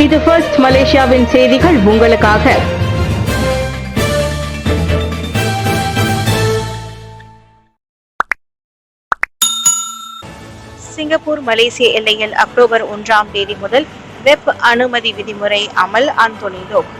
இது ஃபர்ஸ்ட் மலேசியாவின் செய்திகள் உங்களுக்காக. சிங்கப்பூர் மலேசிய எல்லையில் அக்டோபர் 1 முதல் வெப் அனுமதி விதிமுறை அமல். அந்தோனி லோக்.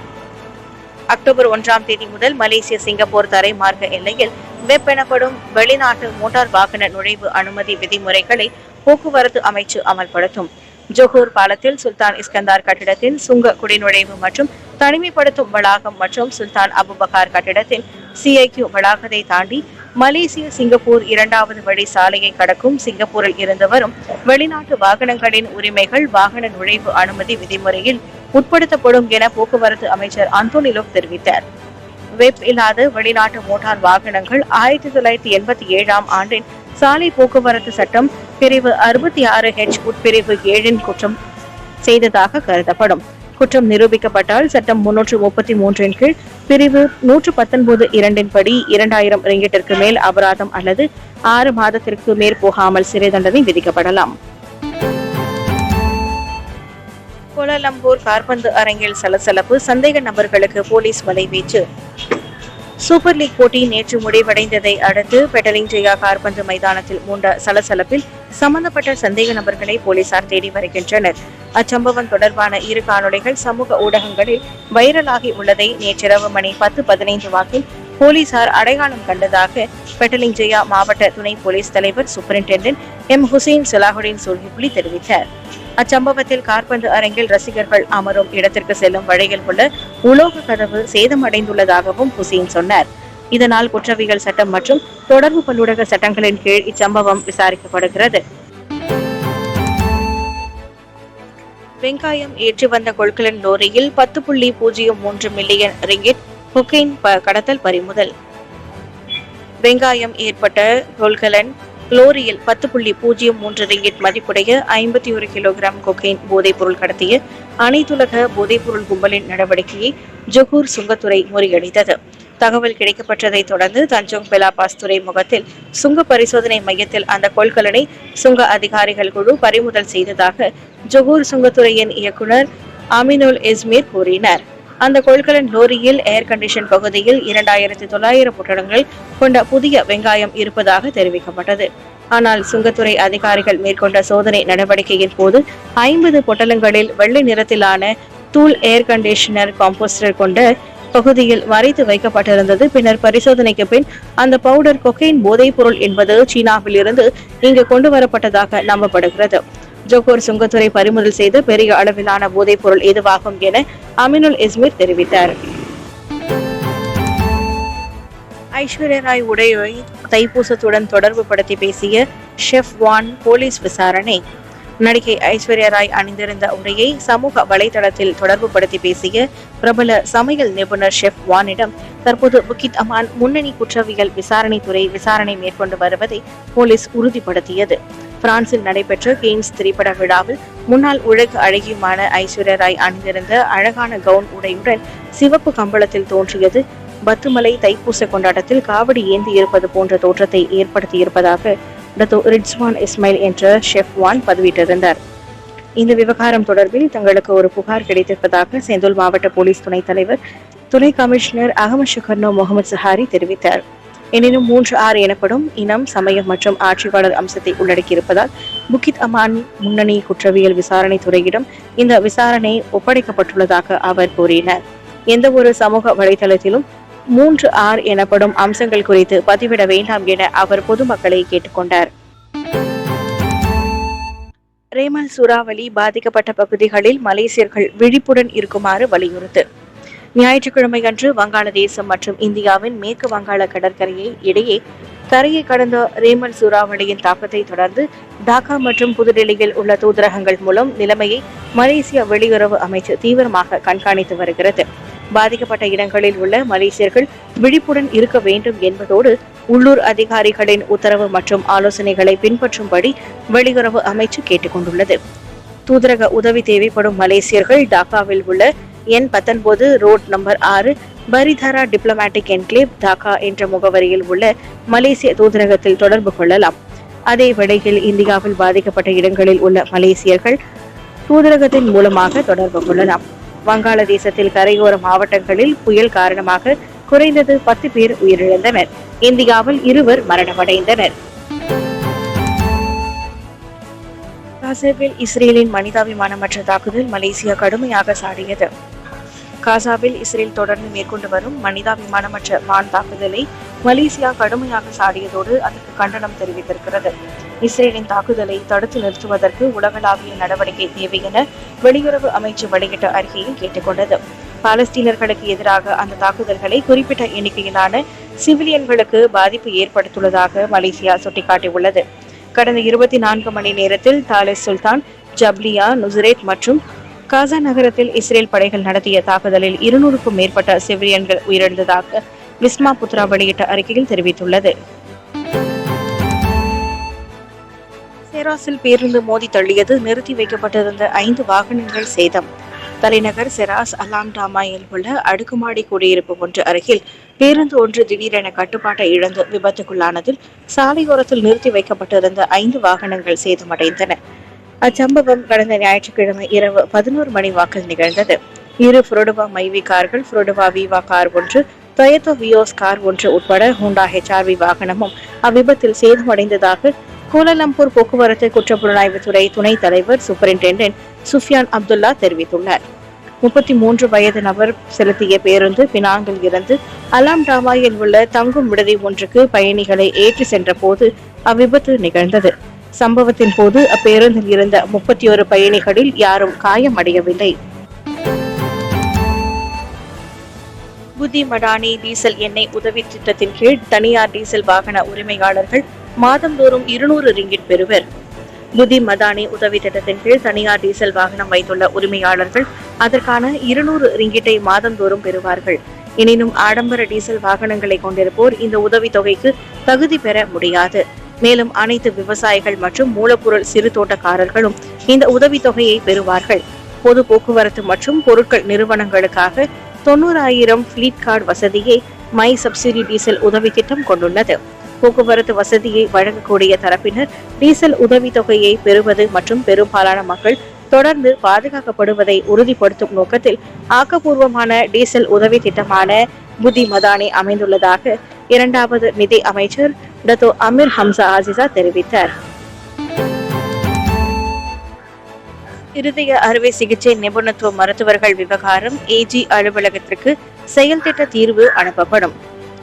அக்டோபர் 1 முதல் மலேசிய சிங்கப்பூர் தரைமார்க்க எல்லையில் வெப் எனப்படும் வெளிநாட்டு மோட்டார் வாகன நுழைவு அனுமதி விதிமுறைகளை போக்குவரத்து அமைச்சு அமல்படுத்தும். ஜோஹூர் பாலத்தில் சுல்தான் இஸ்கந்தார் கட்டிடத்தின் சுங்க குடிநுழைவு மற்றும் தனிமைப்படுத்தும் வளாகம் மற்றும் சுல்தான் அபுபகார் கட்டிடத்தின் CIQ வளாகத்தை தாண்டி மலேசிய சிங்கப்பூர் 2வது வழி சாலையை கடக்கும் சிங்கப்பூரில் இருந்து வரும் வெளிநாட்டு வாகனங்களின் உரிமைகள் வாகன நுழைவு அனுமதி விதிமுறையில் உட்படுத்தப்படும் என போக்குவரத்து அமைச்சர் அந்தோனி லோக் தெரிவித்தார். வெப் இல்லாத வெளிநாட்டு மோட்டார் வாகனங்கள் 1987 ஆண்டின் சாலை போக்குவரத்து சட்டம் பிரிவு 66H உட்பிரிவு 7 குற்றம் செய்ததாக கருதப்படும். குற்றம் நிரூபிக்கப்பட்டால் சட்டம் 333 கீழ் பிரிவு 119(2) படி 2000 ரிங்கிட்டிற்கு மேல் அபராதம் அல்லது 6 மாதத்திற்கு மேற்போகாமல் சிறை தண்டனை விதிக்கப்படலாம். கோலாலம்பூர் காற்பந்து அரங்கில் சலசலப்பு. சந்தேக நபர்களுக்கு போலீஸ் வலைவீச்சு. சூப்பர் லீக் போட்டி நேற்று முடிவடைந்ததை அடுத்து பெட்டலிங் ஜெயா காற்பந்து மைதானத்தில் மூண்ட சலசலப்பில் சம்பந்தப்பட்ட சந்தேக நபர்களை போலீசார் தேடி வருகின்றனர். அச்சம்பவம் தொடர்பான 2 காணொளிகள் சமூக ஊடகங்களில் வைரலாகி உள்ளதை நேற்றிரவு மணி 10:15 வாக்கில் போலீசார் அடையாளம் கண்டதாக பெட்டலிங் ஜெயா மாவட்ட துணை போலீஸ் தலைவர் சூப்பரிண்டென்டென்ட் M. ஹுசைன் சலாஹுடீன் சூல்ஹிப்லி தெரிவித்தார். அச்சம்பவத்தில் காற்பந்து அரங்கில் ரசிகர்கள் அமரும் இடத்திற்கு செல்லும் வழியில் உள்ள உலோக கதவு சேதமடைந்துள்ளதாகவும் ஹுசைன் சொன்னார். இதனால் குற்றவியல் சட்டம் மற்றும் தொடர்பு பல்லூடக சட்டங்களின் கீழ் இச்சம்பவம் விசாரிக்கப்படுகிறது. வெங்காயம் ஏற்றி வந்த கொள்கலன் லோரியில் 10.03 மில்லியன் ரிங்கிட் கொக்கைன் கடத்தல் பறிமுதல். வெங்காயம் ஏற்பட்ட கொள்கலன் லோரியில் 10.03 ரிங்கிட் மதிப்புடைய 51 கிலோகிராம் கொக்கைன் போதைப் பொருள் கடத்திய அனைத்துலக போதைப்பொருள் கும்பலின் நடவடிக்கையை ஜொகூர் சுங்கத்துறை முறியடித்தது. தகவல் கிடைக்கப்பட்டதை தொடர்ந்து தஞ்சோங் பெலாபாஸ் துறைமுகத்தில் சுங்க பரிசோதனை மையத்தில் அந்த கொள்கலனை சுங்க அதிகாரிகள் குழு பறிமுதல் செய்ததாக ஜொகூர் சுங்கத்துறையின் இயக்குநர் அமினுல் இஸ்மீர் கூறினார். அந்த கொள்கலன் லோரியில் ஏர் கண்டிஷன் பகுதியில் 2900 பொட்டலங்கள் கொண்ட புதிய வெங்காயம் இருப்பதாக தெரிவிக்கப்பட்டது. ஆனால் சுங்கத்துறை அதிகாரிகள் மேற்கொண்ட சோதனை நடவடிக்கையின் போது 50 பொட்டலங்களில் வெள்ளை நிறத்திலான தூள் ஏர் கண்டிஷனர் காம்போஸ்டர் கொண்ட பகுதியில் மறைத்து வைக்கப்பட்டிருந்தது. பின்னர் பரிசோதனைக்கு பின் அந்த பவுடர் கொக்கைன் போதைப் பொருள் என்பது சீனாவில் இருந்து இங்கு கொண்டு வரப்பட்டதாக நம்பப்படுகிறது. ஜோகூர் சுங்கத்துறை பறிமுதல் செய்து பெரிய அளவிலான போதைப் பொருள் எதுவாகும் என அமினுல் இஸ்மீர் தெரிவித்தார். ஐஸ்வர்யா ராய் உடையை தைப்பூசத்துடன் தொடர்பு படுத்தி பேசிய ஷெஃப் வான் போலீஸ் விசாரணை. நடிகை ஐஸ்வர்யா ராய் அணிந்திருந்த உடையை சமூக வலைதளத்தில் தொடர்பு படுத்தி பேசிய பிரபல சமையல் நிபுணர் ஷெஃப் வானிடம் தற்போது புக்கிட் அமான் முன்னணி குற்றவியல் விசாரணை துறை விசாரணை மேற்கொண்டு வருவதை போலீஸ் உறுதிப்படுத்தியது. பிரான்சில் நடைபெற்ற கேன்ஸ் திரைப்பட விழாவில் முன்னாள் உலக அழகியுமான ஐஸ்வர்யா ராய் அணிந்திருந்த அழகான கவுன் உடையுடன் சிவப்பு கம்பளத்தில் தோன்றியது பத்துமலை தைப்பூச கொண்டாட்டத்தில் காவடி ஏந்தி இருப்பது போன்ற தோற்றத்தை ஏற்படுத்தியிருப்பதாக ரிட்ஸ்வான் இஸ்மாயில் என்ற ஷெஃப் வான் பதிவிட்டிருந்தார். இந்த விவகாரம் தொடர்பில் தங்களுக்கு ஒரு புகார் கிடைத்திருப்பதாக செந்தூல் மாவட்ட போலீஸ் துணைத் தலைவர் துணை கமிஷனர் அகமது ஷுகர்னோ முகமது சஹாரி தெரிவித்தார். எனினும் 3R எனப்படும் இனம், சமயம் மற்றும் ஆட்சியாளர் அம்சத்தை உள்ளடக்கியிருப்பதால் புக்கிட் அமான் முன்னணி குற்றவியல் விசாரணை துறையிடம் இந்த விசாரணை ஒப்படைக்கப்பட்டுள்ளதாக அவர் கூறினார். எந்த ஒரு சமூக வலைதளத்திலும் 3R எனப்படும் அம்சங்கள் குறித்து பதிவிட வேண்டாம் என அவர் பொதுமக்களை கேட்டுக்கொண்டார். ரேமல் சூறாவளி பாதிக்கப்பட்ட பகுதிகளில் மலேசியர்கள் விழிப்புடன் இருக்குமாறு வலியுறுத்து. ஞாயிற்றுக்கிழமை அன்று வங்காளதேசம் மற்றும் இந்தியாவின் மேற்கு வங்காள கடற்கரையை இடையே கரையை கடந்த ரேமல் சூறாவளியின் தாக்கத்தை தொடர்ந்து டாக்கா மற்றும் புதுடெல்லியில் உள்ள தூதரகங்கள் மூலம் நிலைமையை மலேசிய வெளியுறவு அமைச்சு தீவிரமாக கண்காணித்து வருகிறது. பாதிக்கப்பட்ட இடங்களில் உள்ள மலேசியர்கள் விழிப்புடன் இருக்க வேண்டும் என்பதோடு உள்ளூர் அதிகாரிகளின் உத்தரவு மற்றும் ஆலோசனைகளை பின்பற்றும்படி வெளியுறவு அமைச்சு கேட்டுக்கொண்டுள்ளது. தூதரக உதவி தேவைப்படும் மலேசியர்கள் டாக்காவில் உள்ள N19 road number 6 Baridhara diplomatic enclave Dhaka என்ற முகவரியில் உள்ள மலேசிய தூதரகத்தில் தொடர்பு கொள்ளலாம். அதே வேளையில் இந்தியாவில் பாதிக்கப்பட்ட இடங்களில் உள்ள மலேசியர்கள் தூதரகத்தின் மூலமாக தொடர்பு கொள்ளலாம். வங்காளதேசத்தில் கரையோர மாவட்டங்களில் புயல் காரணமாக குறைந்தது 10 பேர் உயிரிழந்தனர். இந்தியாவில் 2 மரணமடைந்தனர். காசாவில் இஸ்ரேலின் மனிதாபிமானமற்ற தாக்குதல் மலேசியா கடுமையாக சாடியது. காசாவில் இஸ்ரேல் தொடர்ந்து மேற்கொண்டு வரும் மனிதாபிமானமற்ற வான் தாக்குதலை மலேசியா கடுமையாக சாடியதோடு அதற்கு கண்டனம் தெரிவித்திருக்கிறது. இஸ்ரேலின் தாக்குதலை தடுத்து நிறுத்துவதற்கு உலகளாவிய நடவடிக்கை தேவை என வெளியுறவு அமைச்சு வெளியிட்ட அறிக்கையில் கேட்டுக்கொண்டது. பாலஸ்தீனர்களுக்கு எதிராக அந்த தாக்குதல்களை குறிப்பிட்ட எண்ணிக்கையிலான சிவிலியன்களுக்கு பாதிப்பு ஏற்படுத்தியுள்ளதாக மலேசியா சுட்டிக்காட்டியுள்ளது. கடந்த 24 மணி நேரத்தில் தாலிஸ் சுல்தான், ஜப்லியா, நுசரேத் மற்றும் காசா நகரத்தில் இஸ்ரேல் படைகள் நடத்திய தாக்குதலில் 200க்கும் மேற்பட்ட சிவிலியன்கள் உயிரிழந்ததாக விஸ்மா புத்ரா வெளியிட்ட அறிக்கையில் தெரிவித்துள்ளது. செராஸில் பேருந்து மோதி தள்ளியது. நிறுத்தி வைக்கப்பட்டிருந்த 5 வாகனங்கள் சேதம். தலைநகர் செராஸ் அலாம்டாமாயில் உள்ள அடுக்குமாடி குடியிருப்பு ஒன்று அருகில் பேருந்து ஒன்று திடீரென கட்டுப்பாட்டை இழந்து விபத்துக்குள்ளானதில் சாலையோரத்தில் நிறுத்தி வைக்கப்பட்டிருந்த 5 வாகனங்கள் சேதமடைந்தன. அச்சம்பவம் கடந்த ஞாயிற்றுக்கிழமை இரவு 11 மணி வாக்கில் நிகழ்ந்தது. 2 புரோடோவா மைவி கார்கள், புரோடோவா வீவா கார் ஒன்று, டொயோட்டா வியோஸ் கார் ஒன்று உட்பட ஹோண்டா HRV வாகனமும் அவ்விபத்தில் சேதமடைந்ததாக கோலாலம்பூர் போக்குவரத்து குற்றப்புலனாய்வுத்துறை துணைத் தலைவர் சூப்பரிண்டென்டென்ட் சுஃபியான் அப்துல்லா தெரிவித்துள்ளார். 33 வயது நபர் செலுத்திய பேருந்து பினாங்கில் இருந்து அலாம்டாமாயில் உள்ள தங்கும் விடுதி ஒன்றுக்கு பயணிகளை ஏற்றி சென்ற போது அவ்விபத்து நிகழ்ந்தது. சம்பவத்தின் போது அப்பேருந்தில் இருந்த 31 பயணிகளில் யாரும் காயமடையவில்லை. புத்தி மடானி டீசல் எண்ணெய் உதவி திட்டத்தின் கீழ் தனியார் டீசல் வாகன உரிமையாளர்கள் மாதந்தோறும் 200 ரிங்கிட் பெறுவர். புத்தி மதானி உதவி திட்டத்தின் கீழ் தனியார் டீசல் வாகனம் வைத்துள்ள உரிமையாளர்கள் அதற்கான 200 ரிங்கிட்டை மாதந்தோறும் பெறுவார்கள். எனினும் ஆடம்பர டீசல் வாகனங்களை கொண்டிருப்போர் இந்த உதவி தொகைக்கு தகுதி பெற முடியாது. மேலும் அனைத்து விவசாயிகள் மற்றும் மூலப்பொருள் சிறு தோட்டக்காரர்களும் இந்த உதவி தொகையை பெறுவார்கள். பொது போக்குவரத்து மற்றும் பொருட்கள் நிறுவனங்களுக்காக 90,000 ஃபிளீட் கார்டு வசதியை மை சப்சிடி டீசல் உதவி திட்டம் கொண்டுள்ளது. போக்குவரத்து வசதியை வழங்கக்கூடிய தரப்பினர் டீசல் உதவி தொகையை பெறுவது மற்றும் பெரும்பாலான மக்கள் தொடர்ந்து பாதுகாக்கப்படுவதை உறுதிப்படுத்தும் நோக்கத்தில் ஆக்கப்பூர்வமான டீசல் உதவி திட்டமான புத்தி மதானி அமைந்துள்ளதாக 2வது நிதி அமைச்சர் டத்தோ அமீர் ஹம்சா ஆசிசா தெரிவித்தார். இருதய அறுவை சிகிச்சை நிபுணத்துவ மருத்துவர்கள் விவகாரம் AG அலுவலகத்திற்கு செயல் திட்ட தீர்வு அனுப்பப்படும்.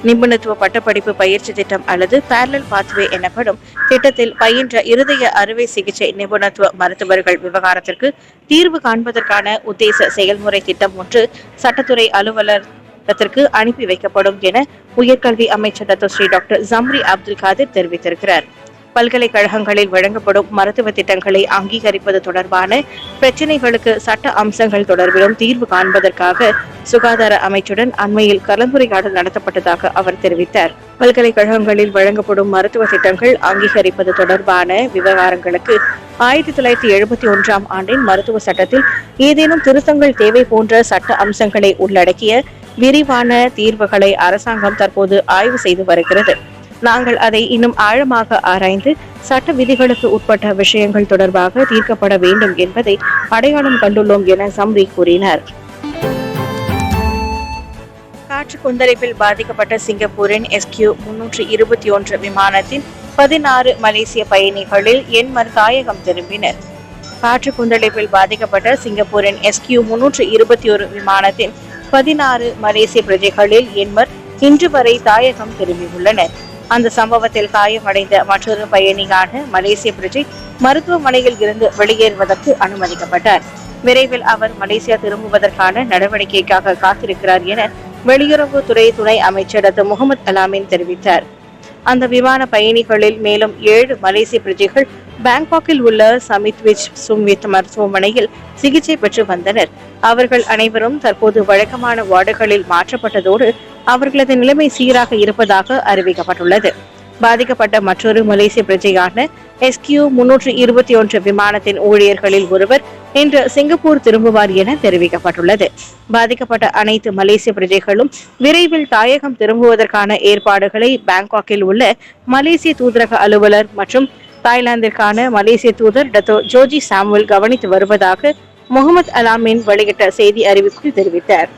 நிபுணத்துவ பட்டப்படிப்பு பயிற்சி திட்டம் அல்லது பேரலல் பாத்வே எனப்படும் திட்டத்தில் பயின்ற இருதய அறுவை சிகிச்சை நிபுணத்துவ மருத்துவர்கள் விவகாரத்திற்கு தீர்வு காண்பதற்கான உத்தேச செயல்முறை திட்டம் ஒன்று சட்டத்துறை அலுவலகத்திற்கு அனுப்பி வைக்கப்படும் என உயர்கல்வி அமைச்சர் Dato' Sri doctor Zambry Abdul Kadir தெரிவித்திருக்கிறார். பல்கலைக்கழகங்களில் வழங்கப்படும் மருத்துவ திட்டங்களை அங்கீகரிப்பது தொடர்பான பிரச்சினைகளுக்கு சட்ட அம்சங்கள் தொடர்பிலும் தீர்வு காண்பதற்காக சுகாதார அமைச்சுடன் அண்மையில் கலந்துரையாடல் நடத்தப்பட்டதாக அவர் தெரிவித்தார். பல்கலைக்கழகங்களில் வழங்கப்படும் மருத்துவ திட்டங்கள் அங்கீகரிப்பது தொடர்பான விவகாரங்களுக்கு 1971ஆம் ஆண்டின் மருத்துவ சட்டத்தில் ஏதேனும் திருத்தங்கள் தேவை போன்ற சட்ட அம்சங்களை உள்ளடக்கிய விரிவான தீர்வுகளை அரசாங்கம் தற்போது ஆய்வு செய்து வருகிறது. நாங்கள் அதை இன்னும் ஆழமாக ஆராய்ந்து சட்ட விதிகளுக்கு உட்பட்ட விஷயங்கள் தொடர்பாக தீர்க்கப்பட வேண்டும் என்பதை அடையாளம் கண்டுள்ளோம் என சம்ரி கூறினார். காற்று கொந்தளிப்பில் பாதிக்கப்பட்ட சிங்கப்பூரின் SQ-321 விமானத்தின் 16 மலேசிய பயணிகளில் 8 தாயகம் திரும்பினர். காற்று கொந்தளிப்பில் பாதிக்கப்பட்ட சிங்கப்பூரின் SQ-321 விமானத்தின் 16 மலேசிய பிரஜைகளில் 8 இன்று வரை தாயகம் திரும்பியுள்ளனர். அந்த சம்பவத்தில் காயமடைந்த மற்றொரு பயணியான மலேசிய பிரஜை மருத்துவமனையில் இருந்து வெளியேறுவதற்கு அனுமதிக்கப்பட்டார். விரைவில் அவர் மலேசியா திரும்புவதற்கான நடவடிக்கைக்காக காத்திருக்கிறார் என வெளியுறவுத்துறை துணை அமைச்சர் டாக்டர் முகமது அலாமின் தெரிவித்தார். அந்த விமான பயணிகளில் மேலும் 7 மலேசிய பிரஜைகள் பாங்காக்கில் உள்ள சமித்விச் சும்வித் மருத்துவமனையில் சிகிச்சை பெற்று வந்தனர். அவர்கள் அனைவரும் தற்போது வழக்கமான வார்டுகளில் மாற்றப்பட்டதோடு அவர்களது நிலைமை சீராக இருப்பதாக அறிவிக்கப்பட்டுள்ளது. பாதிக்கப்பட்ட மற்றொரு மலேசிய பிரஜையான SQ-321 விமானத்தின் ஊழியர்களில் ஒருவர் இன்று சிங்கப்பூர் திரும்புவார் என தெரிவிக்கப்பட்டுள்ளது. பாதிக்கப்பட்ட அனைத்து மலேசிய பிரஜைகளும் விரைவில் தாயகம் திரும்புவதற்கான ஏற்பாடுகளை பாங்காக்கில் உள்ள மலேசிய தூதரக அலுவலர் மற்றும் தாய்லாந்திற்கான மலேசிய தூதர் டத்தோ ஜோஜி சாமுவல் கவனித்து வருவதாக முகமது அலாமின் வெளியிட்ட செய்தி அறிவிப்பில் தெரிவித்தார்.